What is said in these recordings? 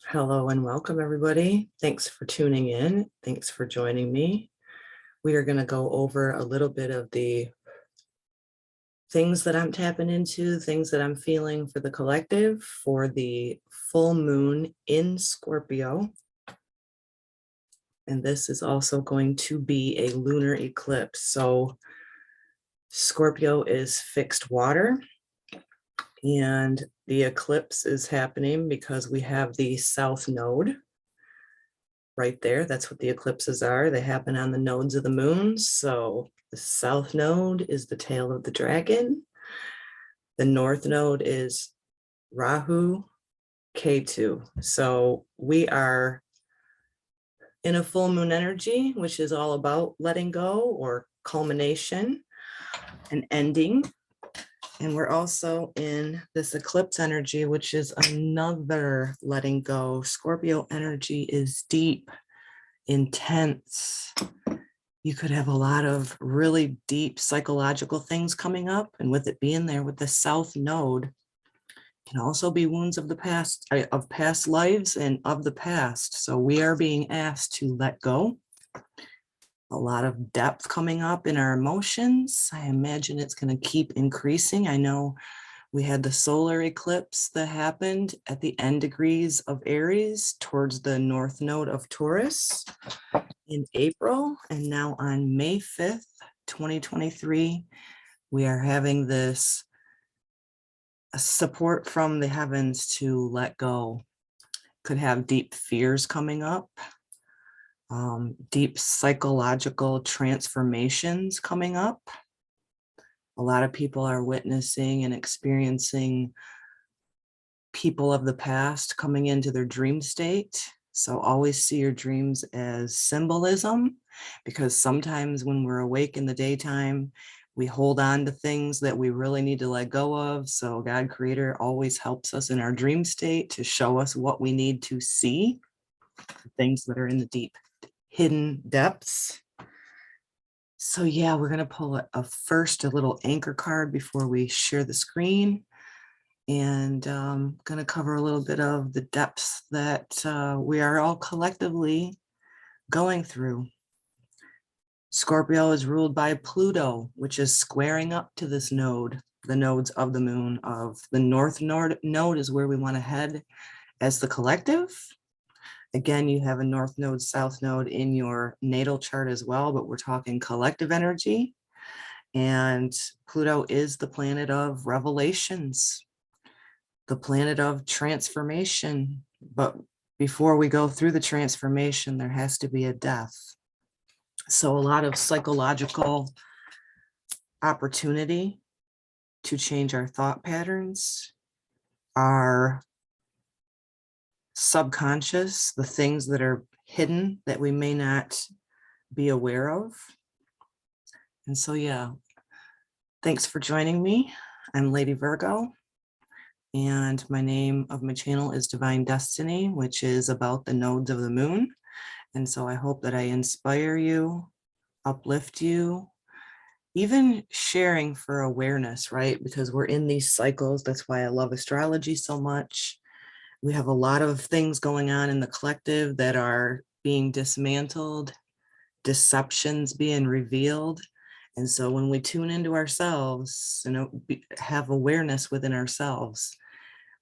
Hello and welcome, everybody. Thanks for tuning in. Thanks for joining me. We are going to go over a little bit of the things that I'm tapping into, things that I'm feeling for the collective for the full moon in Scorpio. And this is also going to be a lunar eclipse. So Scorpio is fixed water, and the eclipse is happening because we have the south node right there. That's what the eclipses are. They happen on the nodes of the moon. So the south node is the tail of the dragon. The north node is Rahu, Ketu. So we are in a full moon energy, which is all about letting go or culmination and ending. And we're also in this eclipse energy, which is another letting go. Scorpio energy is deep, intense. You could have a lot of really deep psychological things coming up. And with it being there with the south node, can also be wounds of the past, of past lives and of the past. So we are being asked to let go. A lot of depth coming up in our emotions. I imagine it's going to keep increasing. I know we had the solar eclipse that happened at the end degrees of Aries towards the north node of Taurus in April. And now on May 5th, 2023, we are having this support from the heavens to let go. Could have deep fears coming up. Deep psychological transformations coming up. A lot of people are witnessing and experiencing people of the past coming into their dream state. So always see your dreams as symbolism, because sometimes when we're awake in the daytime, we hold on to things that we really need to let go of. So God Creator always helps us in our dream state to show us what we need to see, things that are in the deep hidden depths. So yeah, we're going to pull a little anchor card before we share the screen, and going to cover a little bit of the depths that we are all collectively going through. Scorpio is ruled by Pluto, which is squaring up to this node, the nodes of the moon. Of the north node is where we want to head as the collective. Again, you have a north node, south node in your natal chart as well, but we're talking collective energy. And Pluto is the planet of revelations, the planet of transformation. But before we go through the transformation, there has to be a death. So a lot of psychological opportunity to change our thought patterns, our subconscious, the things that are hidden that we may not be aware of. And so, yeah, thanks for joining me. I'm Lady Virgo, and my name of my channel is Divine Destiny, which is about the nodes of the moon. And so I hope that I inspire you, uplift you, even sharing for awareness, right? Because we're in these cycles. That's why I love astrology so much. We have a lot of things going on in the collective that are being dismantled, deceptions being revealed. And so when we tune into ourselves and have awareness within ourselves,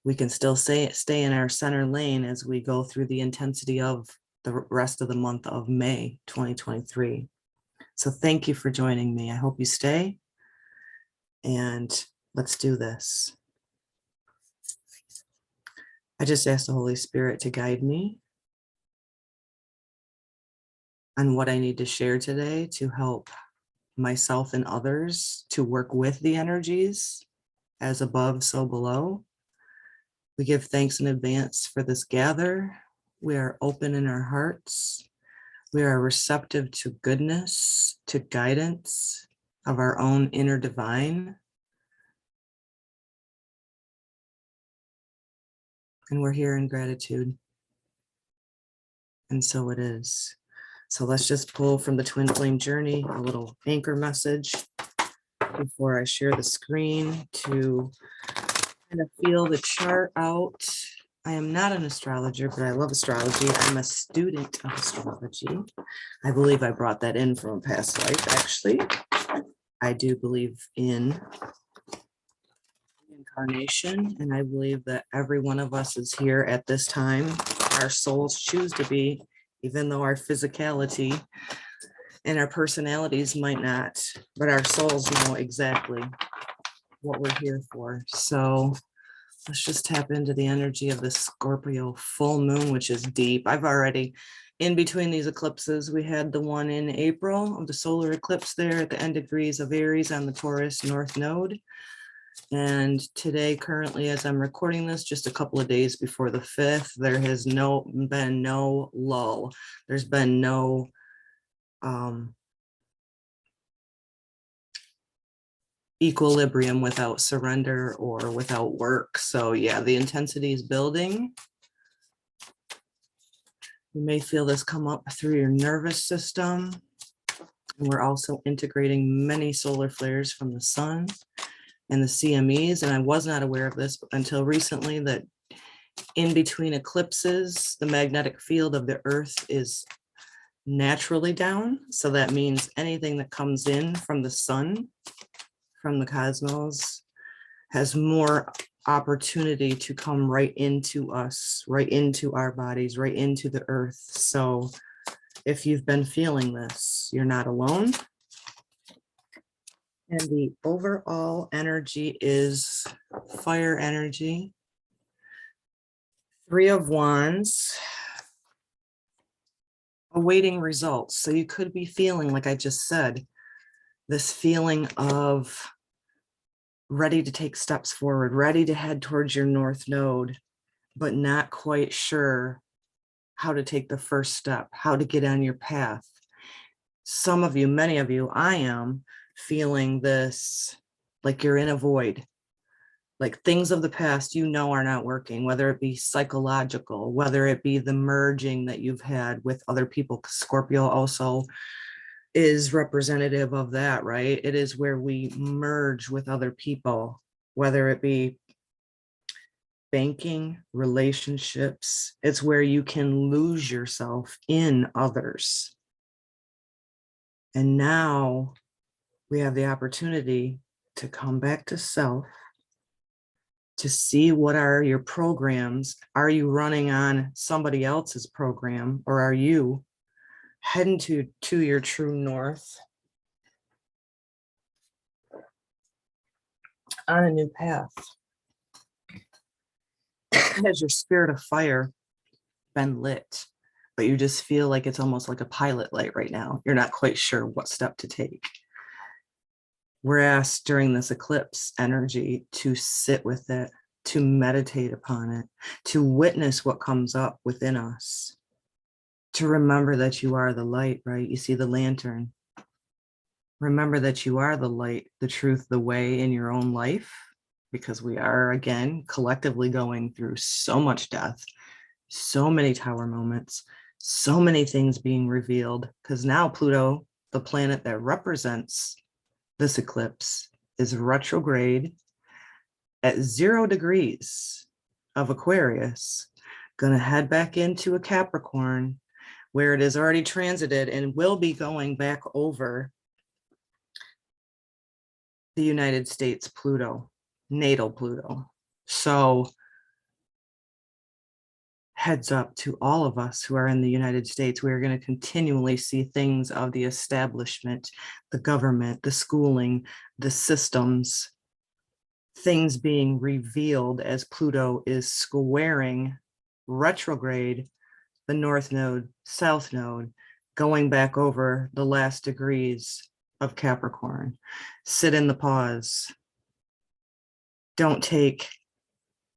we can still stay in our center lane as we go through the intensity of the rest of the month of May 2023. So thank you for joining me. I hope you stay, and let's do this. I just asked the Holy Spirit to guide me on what I need to share today to help myself and others to work with the energies as above, so below. We give thanks in advance for this gather. We are open in our hearts. We are receptive to goodness, to guidance of our own inner divine. And we're here in gratitude. And so it is. So let's just pull from the Twin Flame Journey a little anchor message before I share the screen to kind of feel the chart out I am not an astrologer, but I love astrology. I'm a student of astrology. I believe I brought that in from a past life, actually. I do believe in reincarnation, and I believe that every one of us is here at this time. Our souls choose to be, even though our physicality and our personalities might not, but our souls know exactly what we're here for. So let's just tap into the energy of the Scorpio full moon, which is deep. I've already, in between these eclipses, we had the one in April of the solar eclipse there at the end degrees of Aries on the Taurus North Node. And today, currently, as I'm recording this, just a couple of days before the 5th, there has been no lull. There's been no equilibrium without surrender or without work. So yeah, the intensity is building. You may feel this come up through your nervous system. And we're also integrating many solar flares from the sun and the CMEs. And I was not aware of this until recently, that in between eclipses, the magnetic field of the earth is naturally down. So that means anything that comes in from the sun, from the cosmos, has more opportunity to come right into us, right into our bodies, right into the earth. So if you've been feeling this, you're not alone. And the overall energy is fire energy. 3 of Wands, awaiting results. So you could be feeling, like I just said, this feeling of ready to take steps forward, ready to head towards your North Node, but not quite sure how to take the first step, how to get on your path. Some of you, many of you, I am feeling this, like you're in a void, like things of the past you know are not working, whether it be psychological, whether it be the merging that you've had with other people. Scorpio also is representative of that, right? It is where we merge with other people, whether it be banking, relationships. It's where you can lose yourself in others. And now we have the opportunity to come back to self, to see what are your programs. Are you running on somebody else's program, or are you heading to your true north on a new path? Has your spirit of fire been lit, but you just feel like it's almost like a pilot light right now? You're not quite sure what step to take. We're asked during this eclipse energy to sit with it, to meditate upon it, to witness what comes up within us, to remember that you are the light, right? You see the lantern. Remember that you are the light, the truth, the way in your own life, because we are, again, collectively going through so much death, so many tower moments, so many things being revealed, because now Pluto, the planet that represents this eclipse, is retrograde at 0 degrees of Aquarius, going to head back into a Capricorn, where it is already transited and will be going back over the United States Pluto, natal Pluto. So heads up to all of us who are in the United States. We're going to continually see things of the establishment, the government, the schooling, the systems, things being revealed as Pluto is squaring retrograde, the North Node, South Node, going back over the last degrees of Capricorn. Sit in the pause. Don't take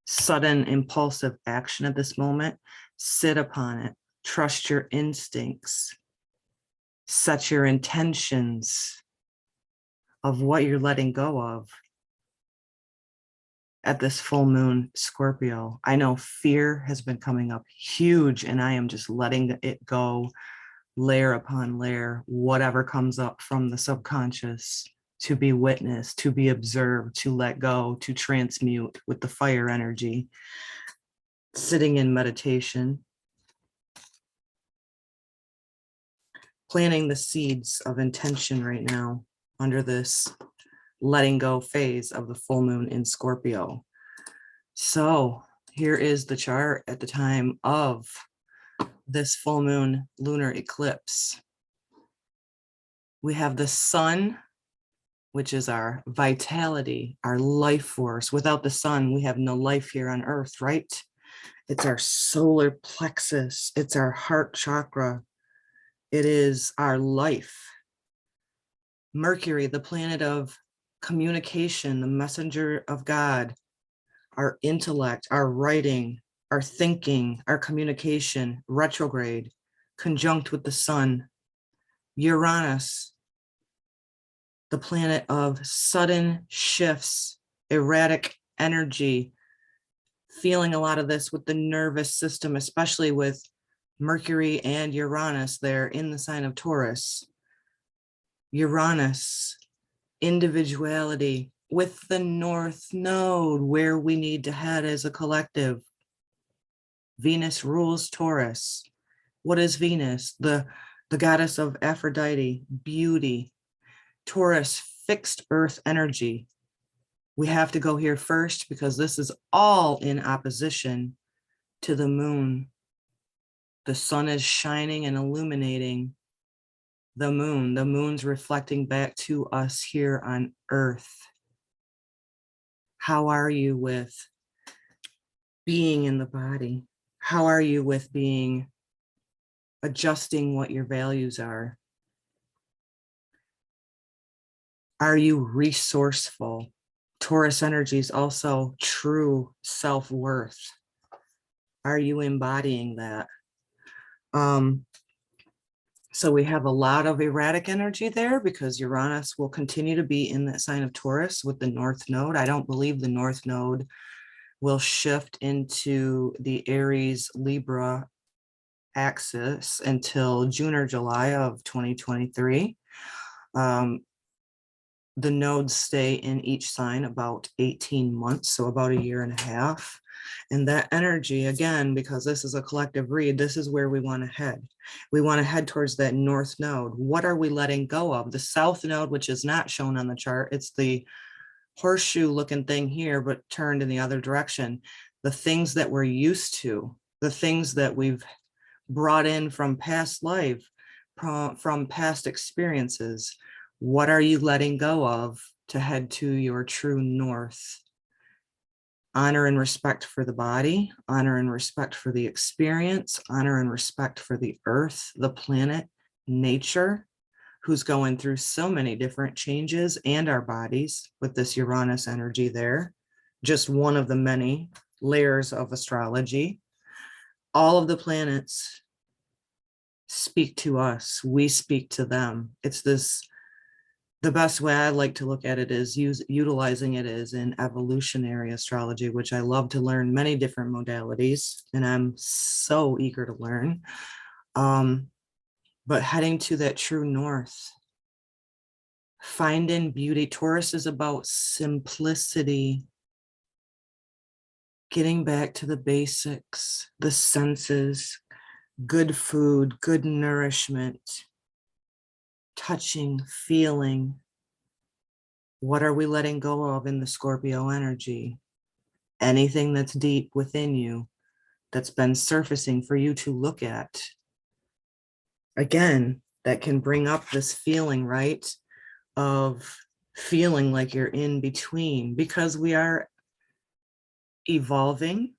sudden impulsive action at this moment. Sit upon it. Trust your instincts. Set your intentions of what you're letting go of at this full moon Scorpio. I know fear has been coming up huge, and I am just letting it go, layer upon layer, whatever comes up from the subconscious, to be witnessed, to be observed, to let go, to transmute with the fire energy. sitting in meditation, planting the seeds of intention right now under this letting go phase of the full moon in Scorpio. So here is the chart at the time of this full moon lunar eclipse. We have the sun, which is our vitality, our life force. Without the sun, we have no life here on earth, right? It's our solar plexus. It's our heart chakra. It is our life. Mercury, the planet of communication, the messenger of God, our intellect, our writing, our thinking, our communication, retrograde, conjunct with the sun. Uranus, the planet of sudden shifts, erratic energy, feeling a lot of this with the nervous system, especially with Mercury and Uranus there in the sign of Taurus. Uranus, individuality with the North Node, where we need to head as a collective. Venus rules Taurus. What is Venus? The goddess of Aphrodite, beauty. Taurus, fixed earth energy. We have to go here first because this is all in opposition to the moon. The sun is shining and illuminating the moon. The moon's reflecting back to us here on earth. How are you with being in the body? How are you with adjusting what your values are? Are you resourceful? Taurus energy is also true self-worth. Are you embodying that? So we have a lot of erratic energy there because Uranus will continue to be in that sign of Taurus with the North Node. I don't believe the North Node will shift into the Aries Libra axis until June or July of 2023. The nodes stay in each sign about 18 months, so about a year and a half. And that energy, again, because this is a collective read, this is where we want to head. We want to head towards that North Node. What are we letting go of? The South Node, which is not shown on the chart, it's the horseshoe looking thing here, but turned in the other direction. The things that we're used to, the things that we've brought in from past life, from past experiences. What are you letting go of to head to your true north? Honor and respect for the body, honor and respect for the experience, honor and respect for the earth, the planet, nature, who's going through so many different changes, and our bodies with this Uranus energy there. Just one of the many layers of astrology. All of the planets speak to us. We speak to them. It's this, the best way I like to look at it is utilizing it as in evolutionary astrology, which I love to learn many different modalities, and I'm so eager to learn. But heading to that true north, finding beauty. Taurus is about simplicity, getting back to the basics, the senses, good food, good nourishment, touching, feeling. What are we letting go of in the Scorpio energy? Anything that's deep within you that's been surfacing for you to look at. Again, that can bring up this feeling, right, of feeling like you're in between, because we are evolving,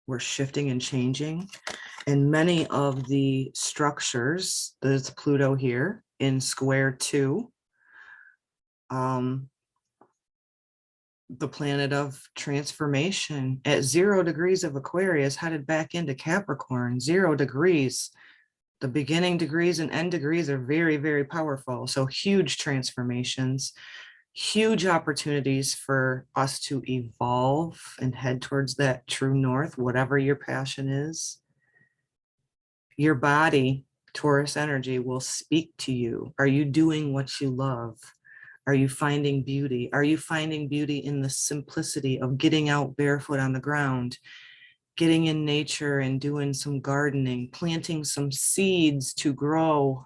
we're shifting and changing. And many of the structures, there's Pluto here in square 2, the planet of transformation at 0 degrees of Aquarius, headed back into Capricorn, 0 degrees. The beginning degrees and end degrees are very, very powerful. So huge transformations, huge opportunities for us to evolve and head towards that true north, whatever your passion is. Your body, Taurus energy, will speak to you. Are you doing what you love? Are you finding beauty? Are you finding beauty in the simplicity of getting out barefoot on the ground, getting in nature and doing some gardening, planting some seeds to grow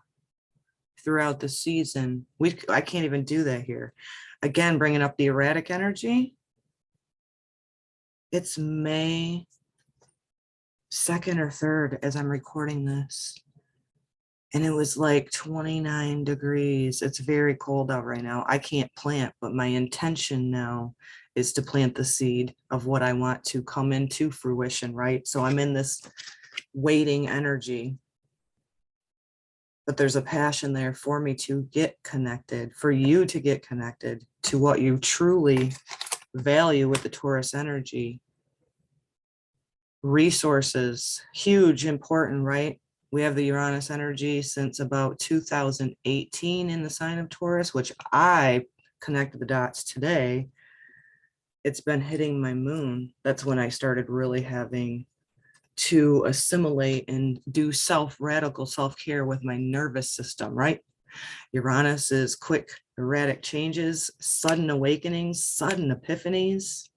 throughout the season. I can't even do that here. Again, bringing up the erratic energy. It's May 2nd or 3rd as I'm recording this. And it was like 29 degrees. It's very cold out right now. I can't plant, but my intention now is to plant the seed of what I want to come into fruition, right? So I'm in this waiting energy, but there's a passion there for me to get connected, for you to get connected to what you truly value with the Taurus energy. Resources, huge, important, right? We have the Uranus energy since about 2018 in the sign of Taurus, which I connected the dots today. It's been hitting my moon. That's when I started really having to assimilate and do radical self-care with my nervous system, right? Uranus is quick, erratic changes, sudden awakenings, sudden epiphanies,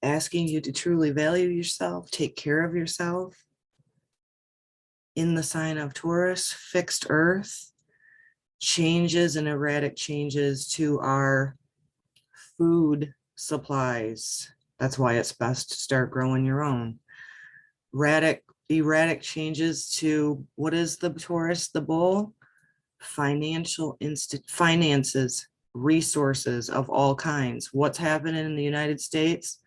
asking you to truly value yourself, take care of yourself. In the sign of Taurus, fixed earth, changes and erratic changes to our food supplies. That's why it's best to start growing your own. Erratic changes to, what is the Taurus, the bull? Finances, resources of all kinds. What's happening in the United States?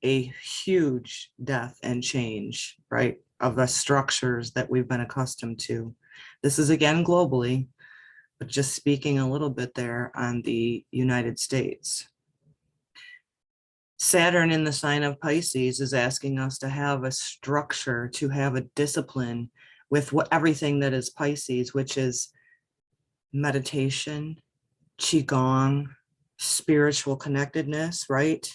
A huge death and change, right, of the structures that we've been accustomed to. This is again globally, but just speaking a little bit there on the United States. Saturn in the sign of Pisces is asking us to have a structure, to have a discipline with everything that is Pisces, which is meditation, qigong, spiritual connectedness, right?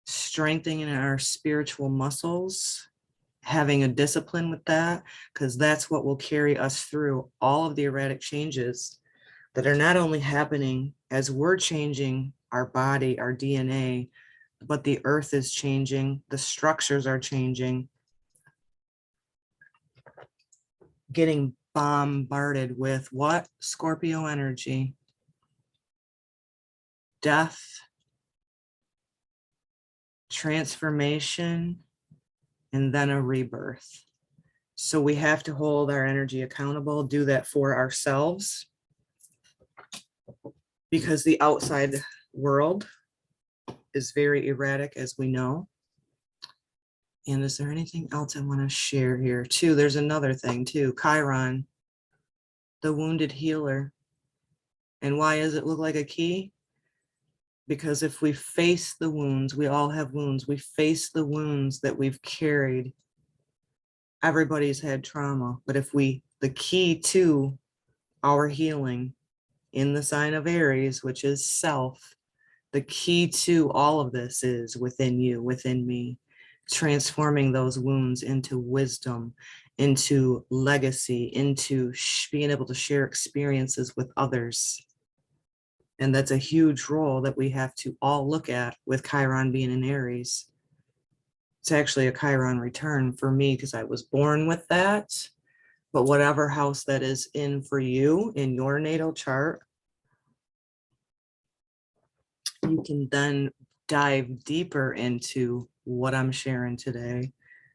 Strengthening our spiritual muscles, having a discipline with that, because that's what will carry us through all of the erratic changes that are not only happening as we're changing our body, our DNA, but the earth is changing, the structures are changing, getting bombarded with what? Scorpio energy, death, transformation, and then a rebirth. So we have to hold our energy accountable, do that for ourselves, because the outside world is very erratic, as we know. And is there anything else I want to share here too? There's another thing too, Chiron, the wounded healer. And why does it look like a key? Because if we face the wounds, we all have wounds, we face the wounds that we've carried. Everybody's had trauma, but if the key to our healing in the sign of Aries, which is self, the key to all of this is within you, within me, transforming those wounds into wisdom, into legacy, into being able to share experiences with others. And that's a huge role that we have to all look at with Chiron being in Aries. It's actually a Chiron return for me because I was born with that. But whatever house that is in for you in your natal chart, you can then dive deeper into what I'm sharing today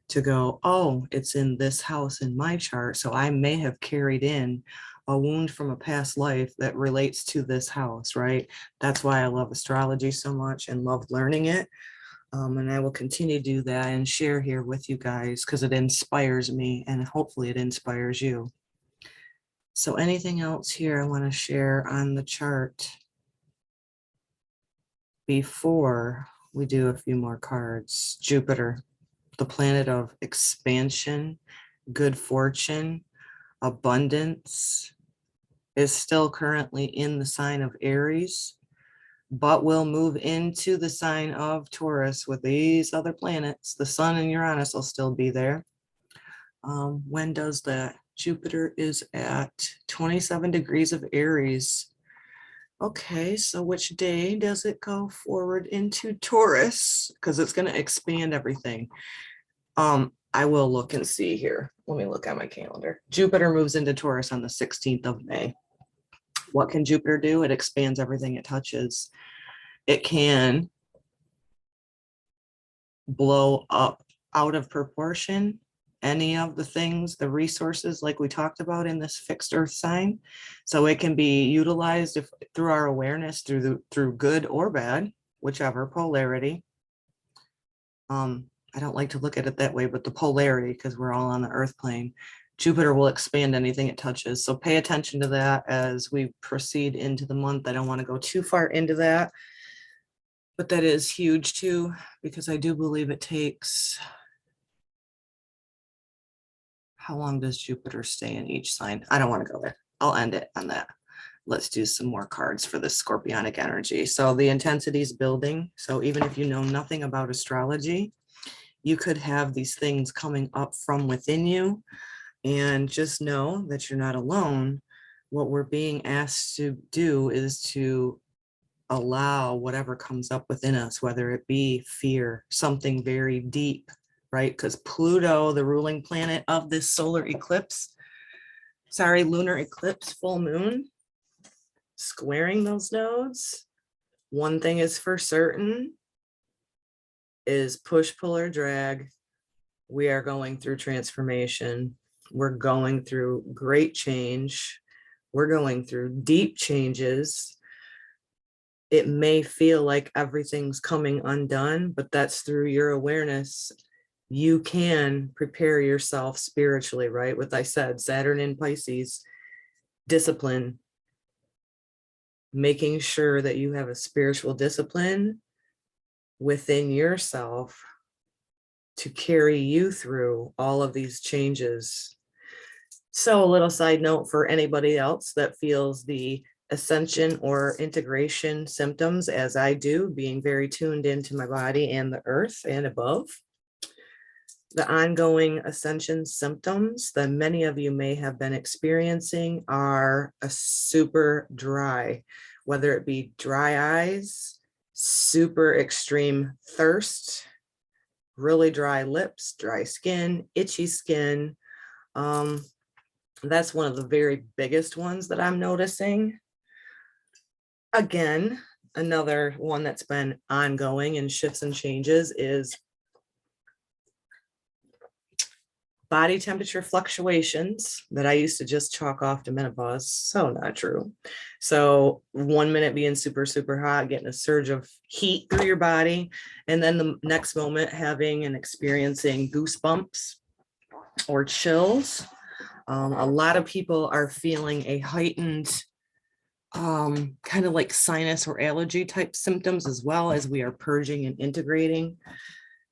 to go, oh, it's in this house in my chart. So I may have carried in a wound from a past life that relates to this house, right? That's why I love astrology so much and love learning it. And I will continue to do that and share here with you guys because it inspires me and hopefully it inspires you. So anything else here I want to share on the chart before we do a few more cards? Jupiter, the planet of expansion, good fortune, abundance, is still currently in the sign of Aries, but will move into the sign of Taurus with these other planets. The Sun and Uranus will still be there. When does that? Jupiter is at 27 degrees of Aries. Okay, so which day does it go forward into Taurus? Because it's going to expand everything. I will look and see here. Let me look at my calendar. Jupiter moves into Taurus on the 16th of May. What can Jupiter do? It expands everything it touches. It can blow up out of proportion any of the things, the resources like we talked about in this fixed earth sign. So it can be utilized through our awareness through good or bad, whichever polarity. I don't like to look at it that way, but the polarity, because we're all on the earth plane, Jupiter will expand anything it touches. So pay attention to that as we proceed into the month. I don't want to go too far into that, but that is huge too, because I do believe it takes, how long does Jupiter stay in each sign? I don't want to go there. I'll end it on that. Let's do some more cards for the scorpionic energy. So the intensity is building. So even if you know nothing about astrology, you could have these things coming up from within you, and just know that you're not alone. What we're being asked to do is to allow whatever comes up within us, whether it be fear, something very deep, right? Because Pluto, the ruling planet of this solar eclipse, lunar eclipse, full moon, squaring those nodes. One thing is for certain, is push, pull, or drag. We are going through transformation. We're going through great change. We're going through deep changes. It may feel like everything's coming undone, but that's through your awareness. You can prepare yourself spiritually, right? What I said, Saturn in Pisces, discipline, making sure that you have a spiritual discipline within yourself to carry you through all of these changes. So a little side note for anybody else that feels the ascension or integration symptoms as I do, being very tuned into my body and the earth and above. The ongoing ascension symptoms that many of you may have been experiencing are a super dry, whether it be dry eyes, super extreme thirst, really dry lips, dry skin, itchy skin. That's one of the very biggest ones that I'm noticing. Again, another one that's been ongoing and shifts and changes is body temperature fluctuations that I used to just chalk off to menopause. So not true. So 1 minute being super, super hot, getting a surge of heat through your body, and then the next moment having and experiencing goosebumps or chills. A lot of people are feeling a heightened kind of like sinus or allergy type symptoms, as well as we are purging and integrating.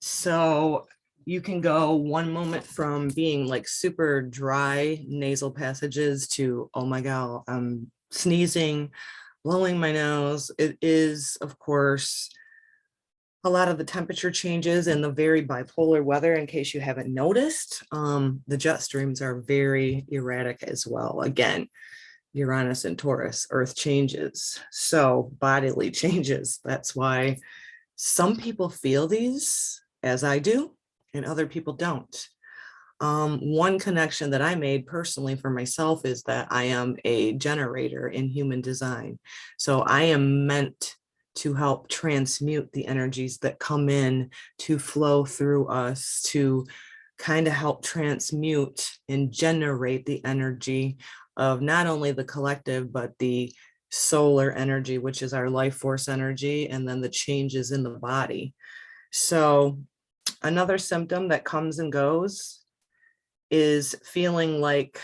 So you can go 1 moment from being like super dry nasal passages to, oh my God, I'm sneezing, blowing my nose. It is, of course, a lot of the temperature changes and the very bipolar weather, in case you haven't noticed. The jet streams are very erratic as well. Again, Uranus and Taurus, earth changes. So bodily changes. That's why some people feel these, as I do, and other people don't. One connection that I made personally for myself is that I am a generator in human design. So I am meant to help transmute the energies that come in, to flow through us, to kind of help transmute and generate the energy of not only the collective, but the solar energy, which is our life force energy, and then the changes in the body. So another symptom that comes and goes is feeling like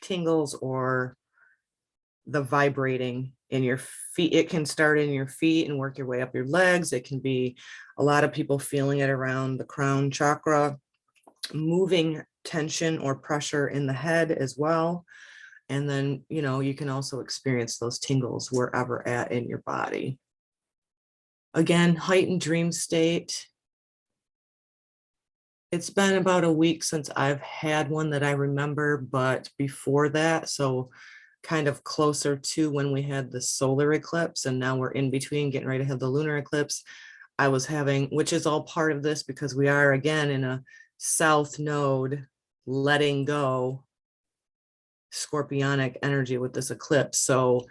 tingles or the vibrating in your feet. It can start in your feet and work your way up your legs. It can be a lot of people feeling it around the crown chakra, moving tension or pressure in the head as well. And then, you can also experience those tingles wherever at in your body. Again, heightened dream state. It's been about a week since I've had one that I remember, but before that, so kind of closer to when we had the solar eclipse, and now we're in between getting ready to have the lunar eclipse. I was having, which is all part of this because we are again in a south node, letting go scorpionic energy with this eclipse. So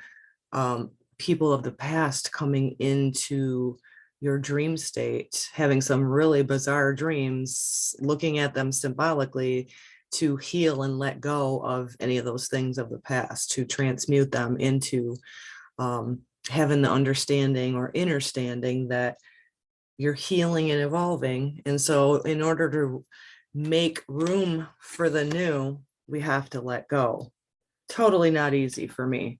people of the past coming into your dream state, having some really bizarre dreams, looking at them symbolically to heal and let go of any of those things of the past, to transmute them into having the understanding or understanding that you're healing and evolving. And so in order to make room for the new, we have to let go. Totally not easy for me.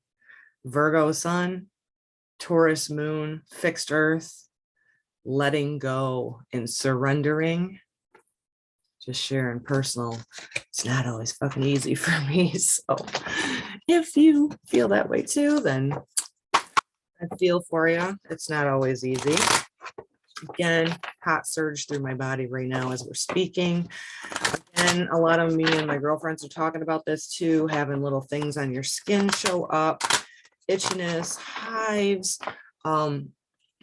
Virgo sun, Taurus moon, fixed earth, letting go and surrendering, just sharing personal. It's not always fucking easy for me. So if you feel that way too, then I feel for you. It's not always easy. Again, hot surge through my body right now as we're speaking. Again, a lot of me and my girlfriends are talking about this too, having little things on your skin show up, itchiness, hives.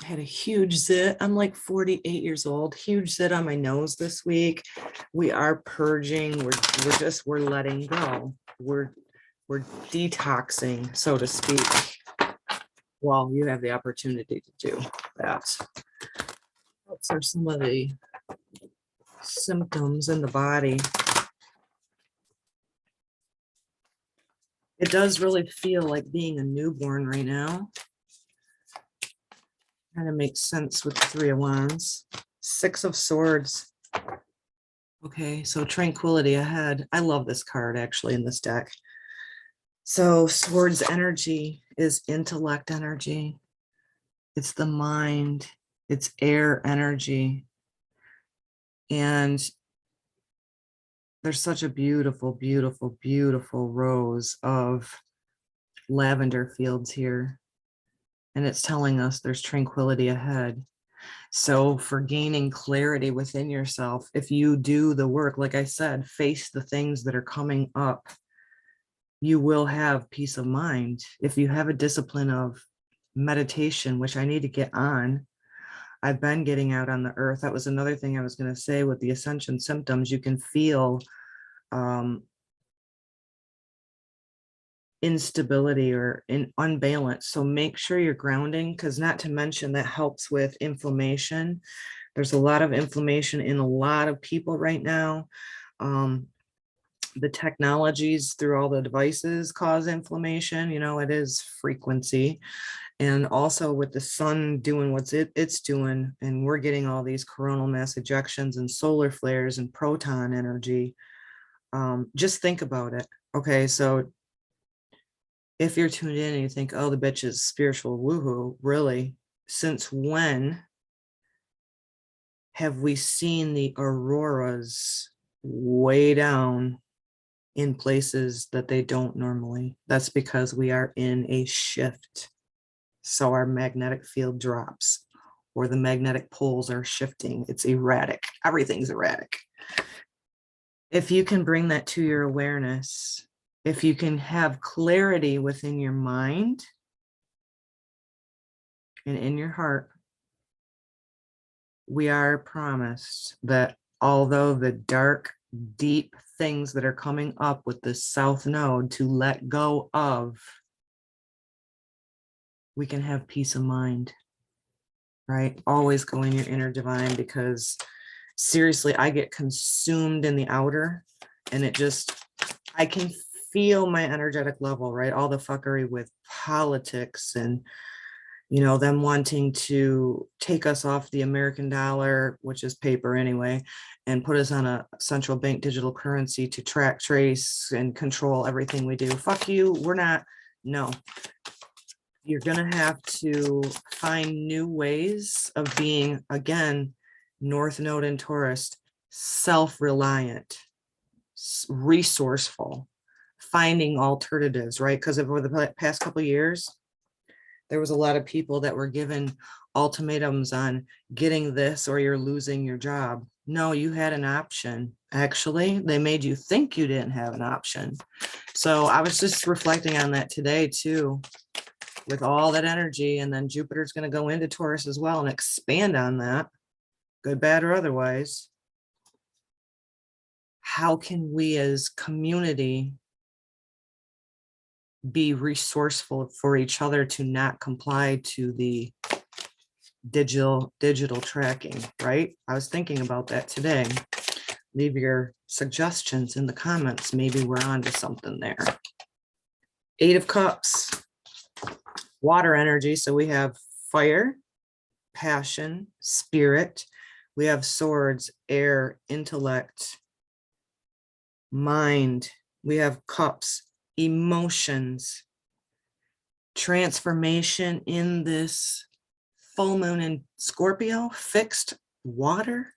Had a huge zit. I'm like 48 years old, huge zit on my nose this week. We are purging. We're letting go. We're detoxing, so to speak. Well, you have the opportunity to do that. Those are some of the symptoms in the body. It does really feel like being a newborn right now. Kind of makes sense with the Three of Wands. Six of Swords. Okay, so tranquility ahead. I love this card actually in this deck. So Swords energy is intellect energy. It's the mind. It's air energy. And there's such a beautiful, beautiful, beautiful rows of lavender fields here. And it's telling us there's tranquility ahead. So for gaining clarity within yourself, if you do the work, like I said, face the things that are coming up, you will have peace of mind. If you have a discipline of meditation, which I need to get on, I've been getting out on the earth. That was another thing I was going to say with the ascension symptoms. You can feel instability or unbalance. So make sure you're grounding, because not to mention that helps with inflammation. There's a lot of inflammation in a lot of people right now. The technologies through all the devices cause inflammation. You know, it is frequency. And also with the sun doing what it's doing, and we're getting all these coronal mass ejections and solar flares and proton energy. Just think about it. Okay, so if you're tuned in and you think, oh, the bitch is spiritual woohoo, really, since when have we seen the auroras way down in places that they don't normally? That's because we are in a shift. So our magnetic field drops, or the magnetic poles are shifting. It's erratic. Everything's erratic. If you can bring that to your awareness, if you can have clarity within your mind and in your heart, we are promised that although the dark, deep things that are coming up with the South Node to let go of, we can have peace of mind, right? Always go in your inner divine, because seriously, I get consumed in the outer, and I can feel my energetic level, right? All the fuckery with politics and, you know, them wanting to take us off the American dollar, which is paper anyway, and put us on a central bank digital currency to track, trace, and control everything we do. Fuck you. We're not. No. You're going to have to find new ways of being, again, North Node and Taurus, self-reliant, resourceful, finding alternatives, right? Because over the past couple of years, there was a lot of people that were given ultimatums on getting this or you're losing your job. No, you had an option. Actually, they made you think you didn't have an option. So I was just reflecting on that today too, with all that energy. And then Jupiter's going to go into Taurus as well and expand on that, good, bad, or otherwise. How can we as community be resourceful for each other to not comply to the digital tracking, right? I was thinking about that today. Leave your suggestions in the comments. Maybe we're on to something there. 8 of Cups, water energy. So we have fire, passion, spirit. We have swords, air, intellect, mind. We have cups, emotions, transformation in this full moon in Scorpio, fixed water,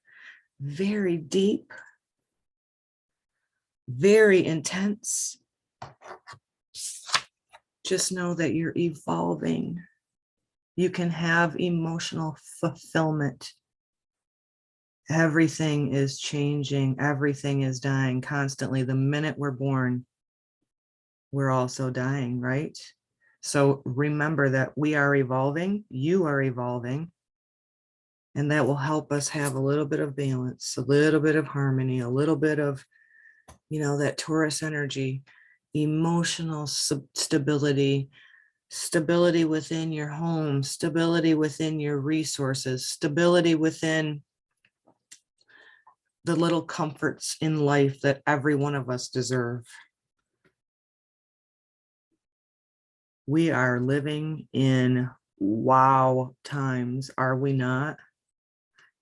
very deep, very intense. Just know that you're evolving. You can have emotional fulfillment. Everything is changing. Everything is dying constantly. The minute we're born, we're also dying, right? So remember that we are evolving, you are evolving, and that will help us have a little bit of balance, a little bit of harmony, a little bit of, that Taurus energy, emotional stability, stability within your home, stability within your resources, stability within the little comforts in life that every one of us deserve. We are living in wow times, are we not?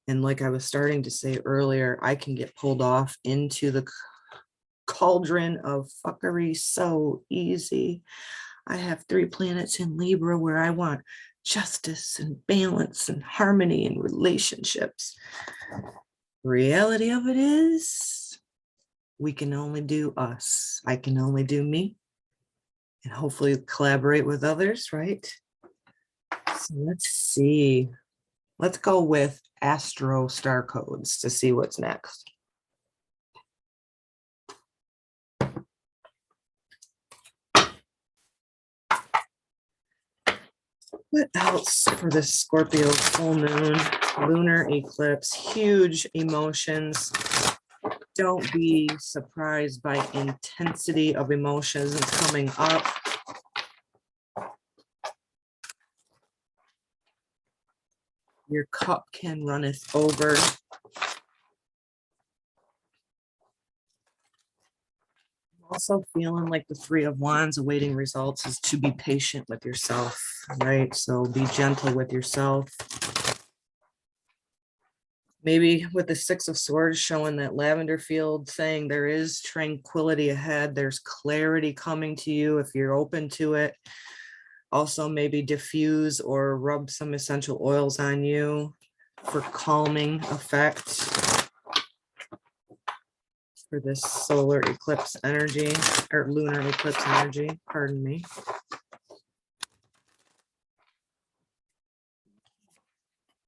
And like I was starting to say earlier, I can get pulled off into the cauldron of fuckery so easy. I have 3 planets in Libra where I want justice and balance and harmony and relationships. Reality of it is, we can only do us. I can only do me. And hopefully collaborate with others, right? So let's see. Let's go with Astro Star Codes to see what's next. What else for this Scorpio full moon, lunar eclipse, huge emotions. Don't be surprised by intensity of emotions coming up. Your cup can runneth over. Also feeling like the 3 of Wands awaiting results is to be patient with yourself, right? So be gentle with yourself. Maybe with the 6 of Swords showing that lavender field thing, there is tranquility ahead. There's clarity coming to you if you're open to it. Also maybe diffuse or rub some essential oils on you for calming effect for this solar eclipse energy or lunar eclipse energy, pardon me.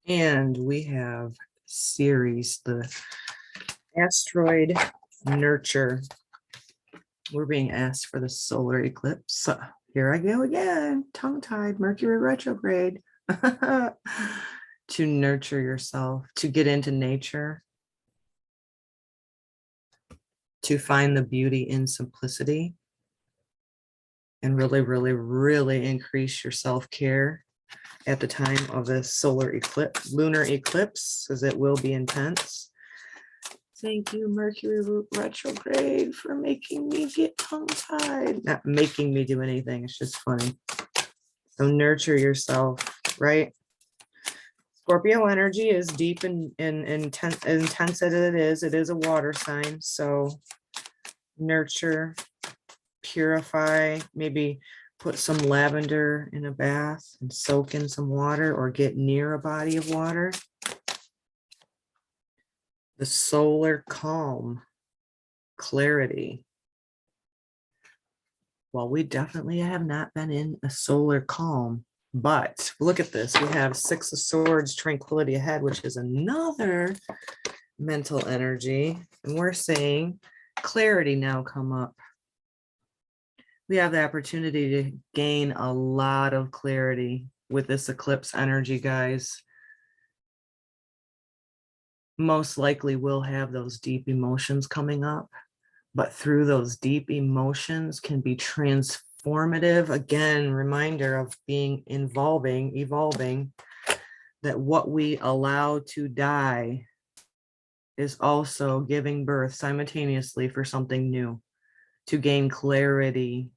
And we have Ceres, the asteroid nurture. We're being asked for the solar eclipse. Here I go again, tongue-tied, Mercury retrograde. To nurture yourself, to get into nature, to find the beauty in simplicity, and really, really, really increase your self-care at the time of this solar eclipse, lunar eclipse, because it will be intense. Thank you, Mercury retrograde, for making me get tongue-tied. Not making me do anything, it's just funny. So nurture yourself, right? Scorpio energy is deep and intense as it is a water sign. So nurture, purify, maybe put some lavender in a bath and soak in some water or get near a body of water. The solar calm, clarity. Well, we definitely have not been in a solar calm, but look at this. We have 6 of Swords, tranquility ahead, which is another mental energy, and we're saying clarity now come up. We have the opportunity to gain a lot of clarity with this eclipse energy, guys. Most likely we'll have those deep emotions coming up, but through those deep emotions can be transformative. Again, reminder of being evolving, that what we allow to die is also giving birth simultaneously for something new, to gain clarity,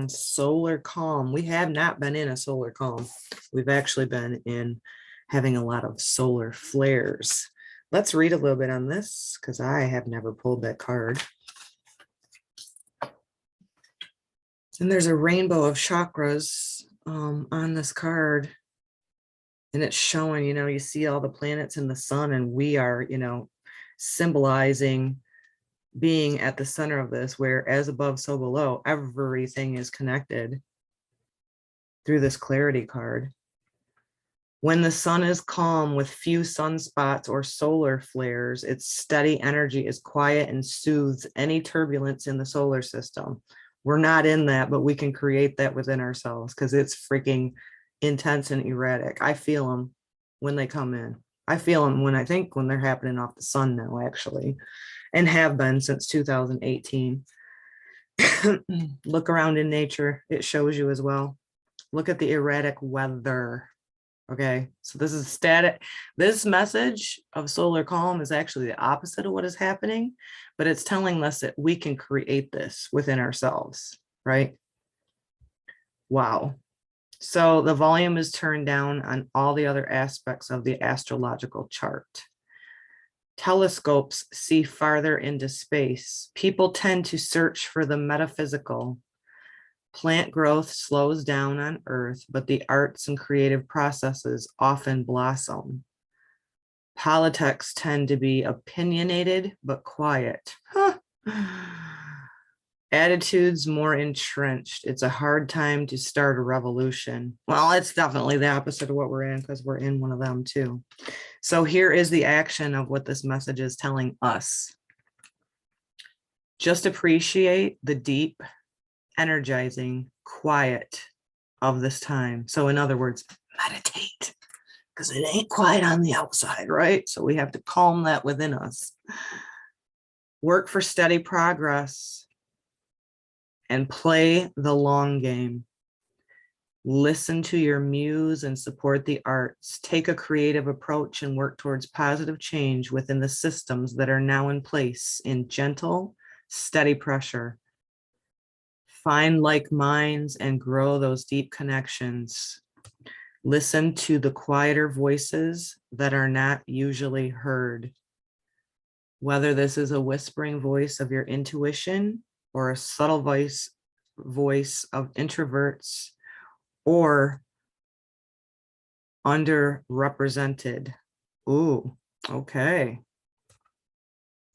Solar calm. We have not been in a solar calm. We've actually been in having a lot of solar flares. Let's read a little bit on this because I have never pulled that card. And there's a rainbow of chakras on this card. And it's showing, you see all the planets in the sun, and we are, symbolizing being at the center of this, where as above, so below, everything is connected through this clarity card. When the sun is calm with few sunspots or solar flares, its steady energy is quiet and soothes any turbulence in the solar system. We're not in that, but we can create that within ourselves because it's freaking intense and erratic. I feel them when they come in. I feel them when they're happening off the sun now, actually, and have been since 2018. Look around in nature. It shows you as well. Look at the erratic weather. Okay, so this is static. This message of solar calm is actually the opposite of what is happening, but it's telling us that we can create this within ourselves, right? Wow. So the volume is turned down on all the other aspects of the astrological chart. Telescopes see farther into space. People tend to search for the metaphysical. Plant growth slows down on Earth, but the arts and creative processes often blossom. Politics tend to be opinionated but quiet. Attitudes more entrenched. It's a hard time to start a revolution. Well, it's definitely the opposite of what we're in, because we're in one of them too. So here is the action of what this message is telling us. Just appreciate the deep, energizing quiet of this time. So in other words, meditate, because it ain't quiet on the outside, right? So we have to calm that within us. Work for steady progress and play the long game. Listen to your muse and support the arts. Take a creative approach and work towards positive change within the systems that are now in place in gentle, steady pressure. Find like minds and grow those deep connections. Listen to the quieter voices that are not usually heard. Whether this is a whispering voice of your intuition or a subtle voice of introverts or underrepresented. Ooh, okay.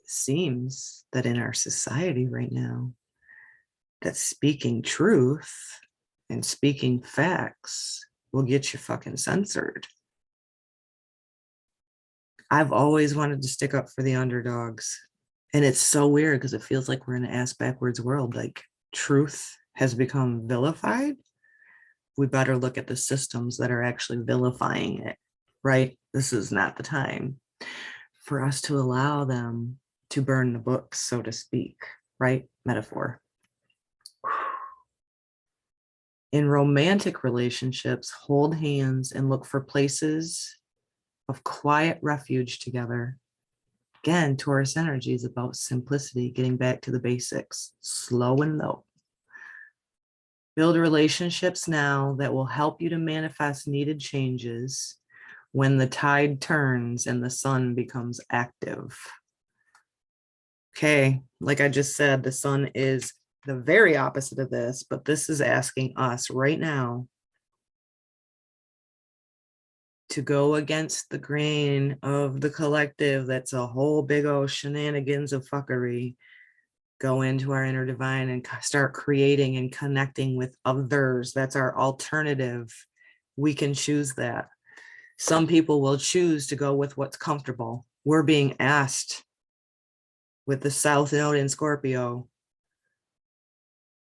Seems that in our society right now, that speaking truth and speaking facts will get you fucking censored. I've always wanted to stick up for the underdogs. And it's so weird because it feels like we're in an ass backwards world. Like truth has become vilified. We better look at the systems that are actually vilifying it, right? This is not the time for us to allow them to burn the books, so to speak, right? Metaphor. In romantic relationships, hold hands and look for places of quiet refuge together. Again, Taurus energy is about simplicity, getting back to the basics, slow and low. Build relationships now that will help you to manifest needed changes when the tide turns and the sun becomes active. Okay, like I just said, the sun is the very opposite of this, but this is asking us right now to go against the grain of the collective. That's a whole big old shenanigans of fuckery. Go into our inner divine and start creating and connecting with others. That's our alternative. We can choose that. Some people will choose to go with what's comfortable. We're being asked with the South Node in Scorpio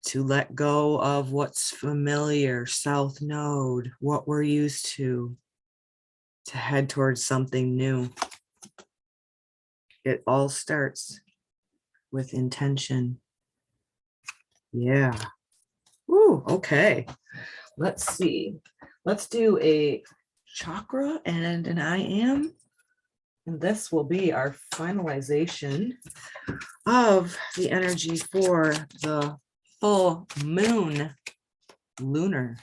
to let go of what's familiar, South Node, what we're used to head towards something new. It all starts with intention. Yeah. Ooh, okay. Let's see. Let's do a chakra and an I am. And this will be our finalization of the energy for the full moon lunar.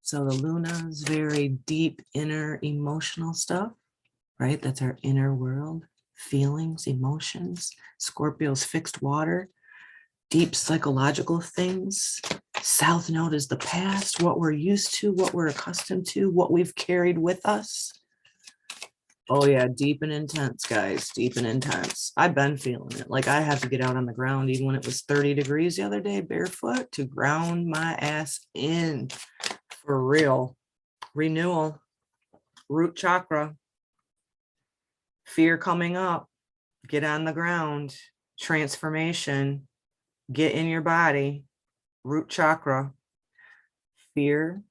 So the Luna is very deep inner emotional stuff, right? That's our inner world, feelings, emotions. Scorpio's fixed water, deep psychological things. South Node is the past, what we're used to, what we're accustomed to, what we've carried with us. Oh yeah, deep and intense, guys, deep and intense. I've been feeling it. Like I had to get out on the ground even when it was 30 degrees the other day, barefoot, to ground my ass in. For real. Renewal, root chakra, fear coming up, get on the ground, transformation, get in your body, root chakra, fear,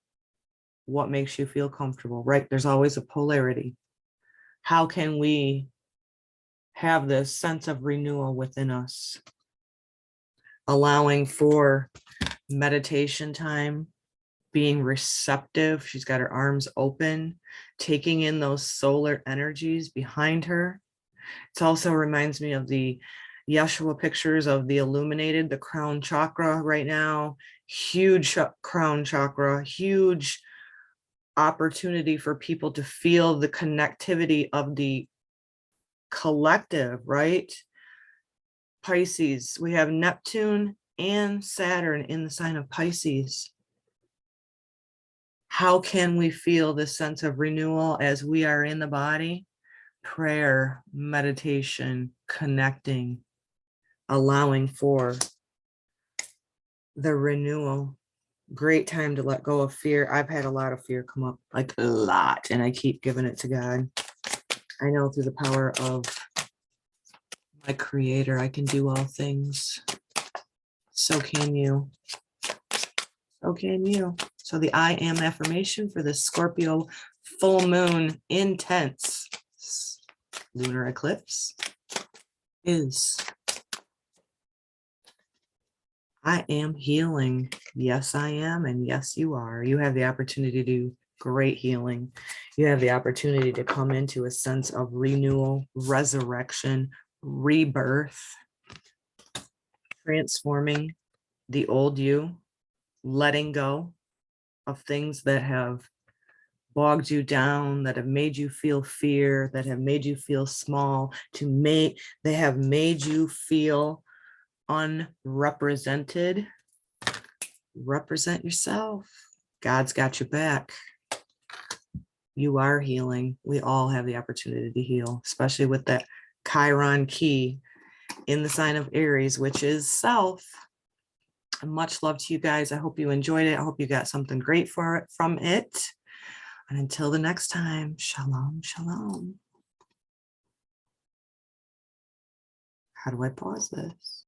what makes you feel comfortable, right? There's always a polarity. How can we have this sense of renewal within us? Allowing for meditation time, being receptive. She's got her arms open, taking in those solar energies behind her. It also reminds me of the Yeshua pictures of the illuminated, the crown chakra right now. Huge crown chakra, huge opportunity for people to feel the connectivity of the collective, right? Pisces, we have Neptune and Saturn in the sign of Pisces. How can we feel this sense of renewal as we are in the body? Prayer, meditation, connecting, allowing for the renewal. Great time to let go of fear. I've had a lot of fear come up, like a lot, and I keep giving it to God. I know through the power of my creator, I can do all things. So can you. So can you. So the I am affirmation for the Scorpio full moon intense lunar eclipse is I am healing. Yes, I am. And yes, you are. You have the opportunity to do great healing. You have the opportunity to come into a sense of renewal, resurrection, rebirth, transforming the old you, letting go of things that have bogged you down, that have made you feel fear, that have made you feel small, they have made you feel unrepresented. Represent yourself. God's got your back. You are healing. We all have the opportunity to heal, especially with that Chiron key in the sign of Aries, which is self. Much love to you guys. I hope you enjoyed it. I hope you got something great from it. And until the next time, shalom, shalom. How do I pause this?